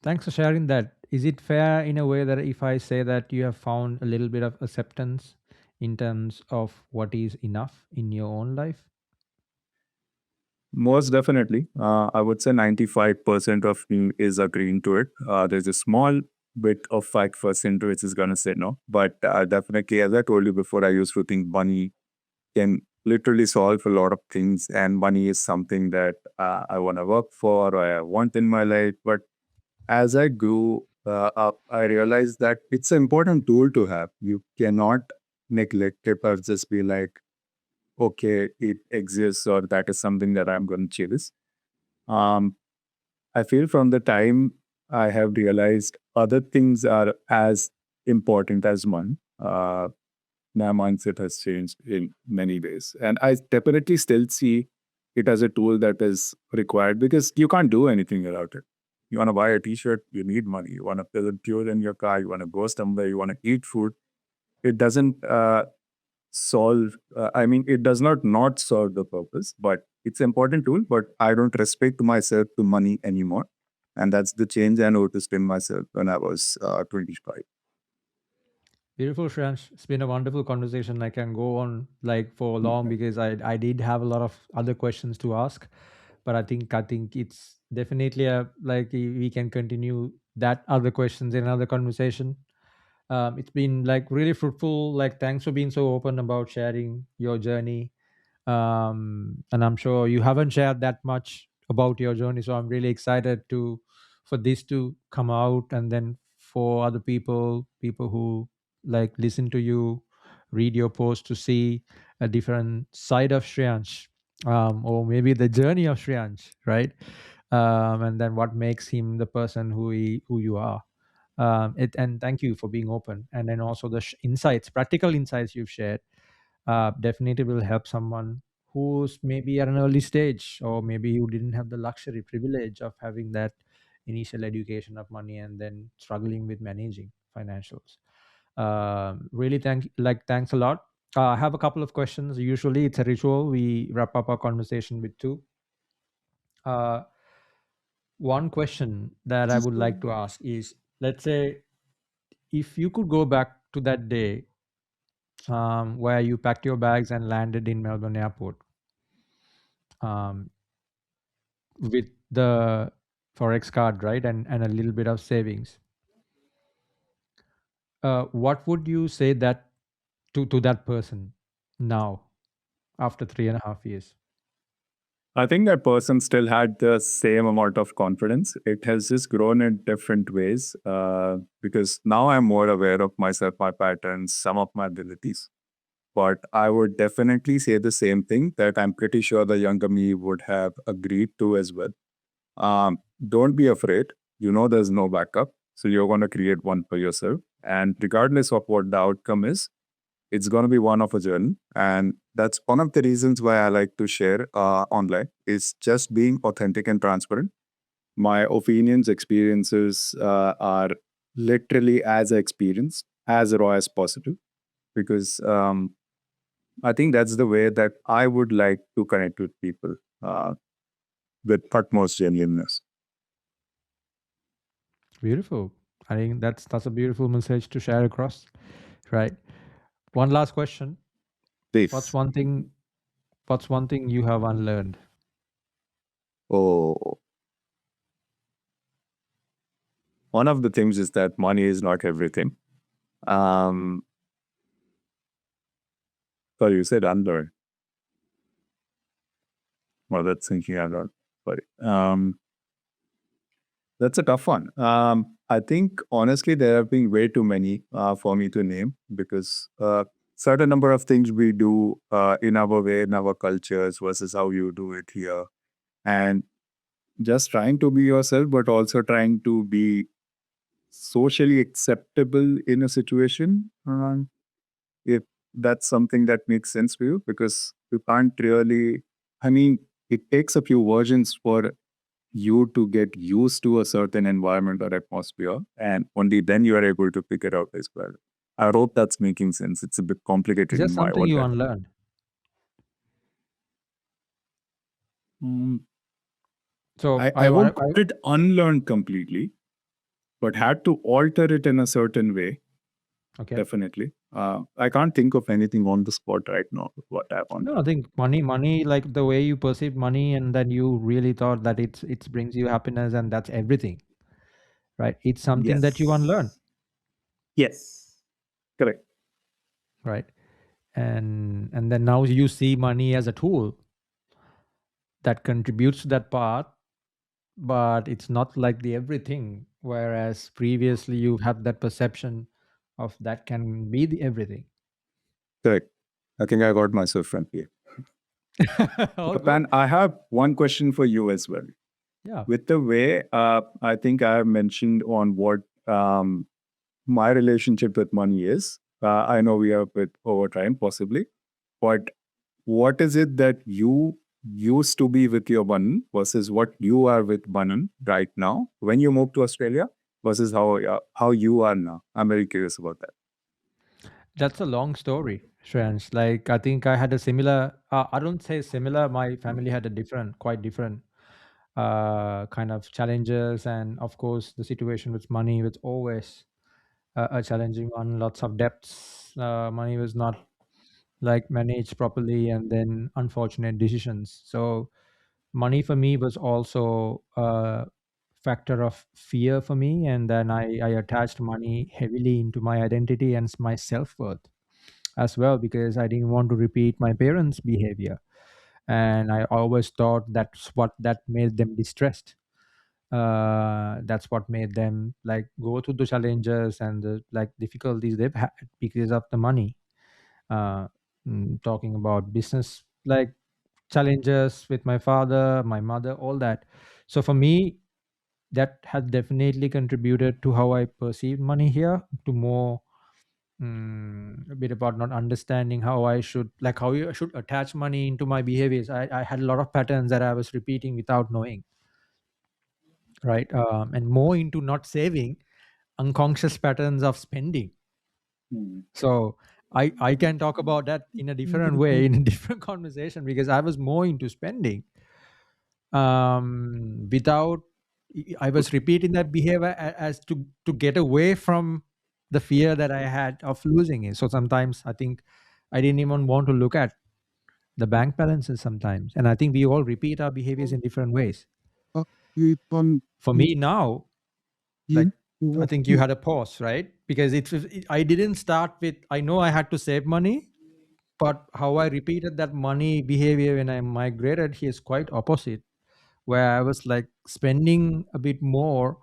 Thanks for sharing that. Is it fair in a way that if I say that you have found a little bit of acceptance in terms of what is enough in your own life? Most definitely. I would say 95% of me is agreeing to it. There's a small bit of 5% which is going to say no. But definitely, as I told you before, I used to think money can literally solve a lot of things. And money is something that I want to work for or I want in my life. But as I grew up, I realized that it's an important tool to have. You cannot neglect it or just be like, okay, it exists or that is something that I'm going to chase. Um, I feel from the time I have realized other things are as important as money. My mindset has changed in many ways. And I definitely still see it as a tool that is required because you can't do anything without it. You want to buy a t-shirt, you need money. You want to fill fuel in your car, you want to go somewhere, you want to eat food. It doesn't it does not solve the purpose, but it's an important tool, but I don't restrict myself to money anymore. And that's the change I noticed in myself when I was 25. Beautiful, Shriyansh. It's been a wonderful conversation. I can go on like for long because I did have a lot of other questions to ask, but I think it's definitely a like we can continue that other questions in another conversation. It's been like really fruitful. Like thanks for being so open about sharing your journey. And I'm sure you haven't shared that much about your journey, so I'm really excited to for this to come out, and then for other people who like listen to you, read your post to see a different side of Shriyansh, or maybe the journey of Shriyansh, right? And then what makes him the person who you are. And thank you for being open, and then also the insights, practical insights you've shared definitely will help someone who's maybe at an early stage, or maybe who didn't have the luxury privilege of having that initial education of money and then struggling with managing financials. Really thanks a lot. I have a couple of questions. Usually it's a ritual, we wrap up our conversation with two. uh, One question that I would like to ask is, let's say if you could go back to that day where you packed your bags and landed in Melbourne airport, um, with the forex card, right, and a little bit of savings, what would you say that to that person now after 3.5 years? I think that person still had the same amount of confidence. It has just grown in different ways because now I'm more aware of myself, my patterns, some of my abilities. But I would definitely say the same thing that I'm pretty sure the younger me would have agreed to as well. Don't be afraid. You know, there's no backup. So you're going to create one for yourself. And regardless of what the outcome is, it's going to be one of a journey. And That's one of the reasons why I like to share online, is just being authentic and transparent. My opinions, experiences are literally as experienced, as raw as possible, because I think that's the way that I would like to connect with people, with utmost genuineness. Beautiful. I think that's a beautiful message to share across, right? One last question. What's Safe. one thing what's one thing you have unlearned? Oh, one of the things is that money is not everything. Um, sorry, you said unlearn. Well, that's thinking unlearn. Sorry. That's a tough one. I think honestly, there have been way too many for me to name, because certain number of things we do in our way, in our cultures versus how you do it here. And just trying to be yourself, but also trying to be socially acceptable in a situation. If that's something that makes sense for you, because you can't really, I mean, it takes a few versions for you to get used to a certain environment or atmosphere, and only then you are able to pick it out as well. I hope that's making sense. It's a bit Is complicated there in my something own you head. unlearned? Mm, So I, I I want won't call it unlearned completely, but had to alter it in a certain way, okay. definitely. I can't think of anything on the spot right now, what I've No, I unlearned. think money, like the way you perceive money, and then you really thought that it brings you happiness, and that's everything, right? It's something that you unlearn, Yes. Yes. Correct. right? And then now you see money as a tool that contributes to that part, but it's not like the everything. Whereas previously you had that perception of that can be the everything. Correct. I think I got myself from here. All good. Pan, I have one question for you as well. Yeah. With the way I think I have mentioned on what my relationship with money is, I know we are with over time possibly, but what is it that you used to be with your Banan versus what you are with Banan right now when you moved to Australia versus how you are now? I'm very curious about that. That's a long story, Shriyansh. Like I think I had a similar. I don't say similar. My family had a different, quite different, kind of challenges, and of course, the situation with money was always a challenging one. Lots of debts. Money was not like managed properly, and then unfortunate decisions. So, money for me was also a factor of fear for me, and then I attached money heavily into my identity and my self worth as well, because I didn't want to repeat my parents' behavior. And I always thought that's what that made them distressed. That's what made them like go through the challenges and the like difficulties they've had because of the money. Uh, Talking about business like challenges with my father, my mother, all that. So for me, that has definitely contributed to how I perceive money here, to more a bit about not understanding how I should, like how I should attach money into my behaviors. I had a lot of patterns that I was repeating without knowing, right? And more into not saving, unconscious patterns of spending. Hmm. So I can talk about that in a different way in a different conversation, because I was more into spending, without I was repeating that behavior as to get away from the fear that I had of losing it. So sometimes I think I didn't even want to look at the bank balances sometimes, and I think we all repeat our behaviors in different ways. For me now, like I think you had a pause, right? Because I didn't start with I know I had to save money, but how I repeated that money behavior when I migrated here is quite opposite, where I was like spending a bit more,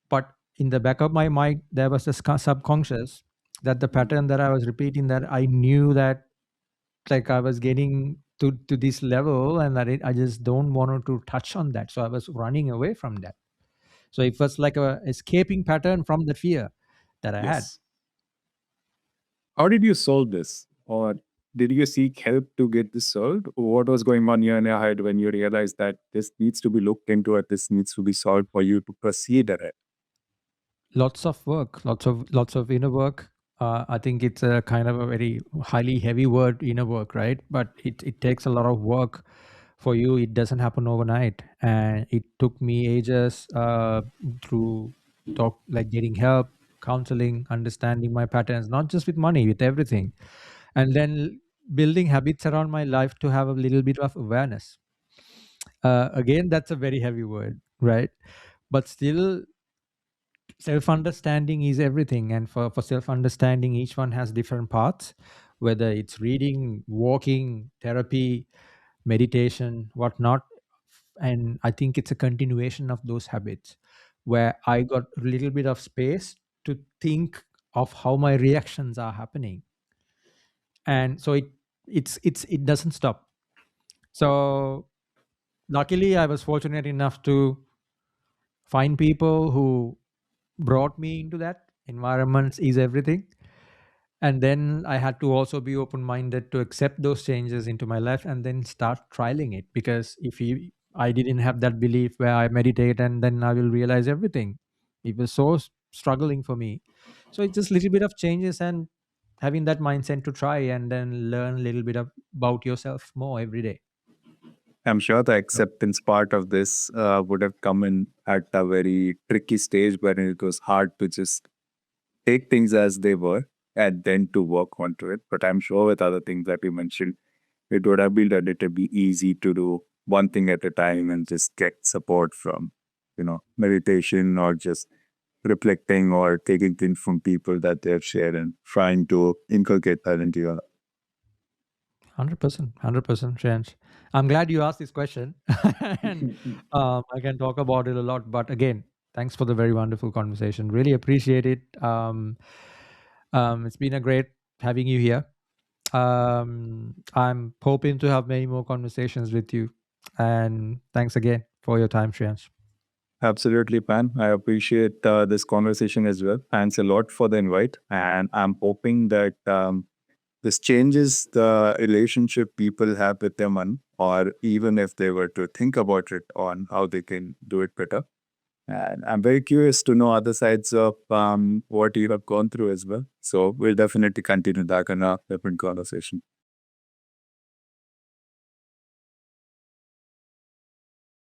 but in the back of my mind, there was a subconscious that the pattern that I was repeating, that I knew that like I was getting to this level, and that I just don't want to touch on that. So I was running away from that. So it was like a escaping pattern from the fear that I had. Yes. How did you solve this? Or did you seek help to get this solved? What was going on in your head when you realized that this needs to be looked into, or this needs to be solved for you to proceed ahead? Lots of work, lots of inner work. I think it's a kind of a very highly heavy word, inner work, right? But it takes a lot of work for you. It doesn't happen overnight, and it took me ages through talk, like getting help, counseling, understanding my patterns, not just with money, with everything, and then building habits around my life to have a little bit of awareness. Again, that's a very heavy word, right? But still, self-understanding is everything, and for self-understanding, each one has different paths, whether it's reading, walking, therapy, meditation, whatnot. And I think it's a continuation of those habits, where I got a little bit of space to think of how my reactions are happening, and so it doesn't stop. So luckily I was fortunate enough to find people who brought me into that. Environments is everything. And then I had to also be open minded to accept those changes into my life and then start trialing it. Because I didn't have that belief where I meditate and then I will realize everything. It was so struggling for me. So it's just a little bit of changes and having that mindset to try and then learn a little bit about yourself more every day. I'm sure the acceptance part of this would have come in at a very tricky stage where it was hard to just take things as they were and then to work onto it. But I'm sure with other things that you mentioned, it would have been a little bit easy to do one thing at a time and just get support from, meditation, or just reflecting or taking things from people that they've shared and trying to inculcate that into your life. 100%, 100%, Shriyansh. I'm glad you asked this question, and I can talk about it a lot. But again, thanks for the very wonderful conversation. Really appreciate it. It's been a great having you here. I'm hoping to have many more conversations with you. And thanks again for your time, Shriyansh. Absolutely, Pan. I appreciate this conversation as well. Thanks a lot for the invite. And I'm hoping that this changes the relationship people have with their money, or even if they were to think about it on how they can do it better. And I'm very curious to know other sides of what you have gone through as well. So we'll definitely continue that in a different conversation.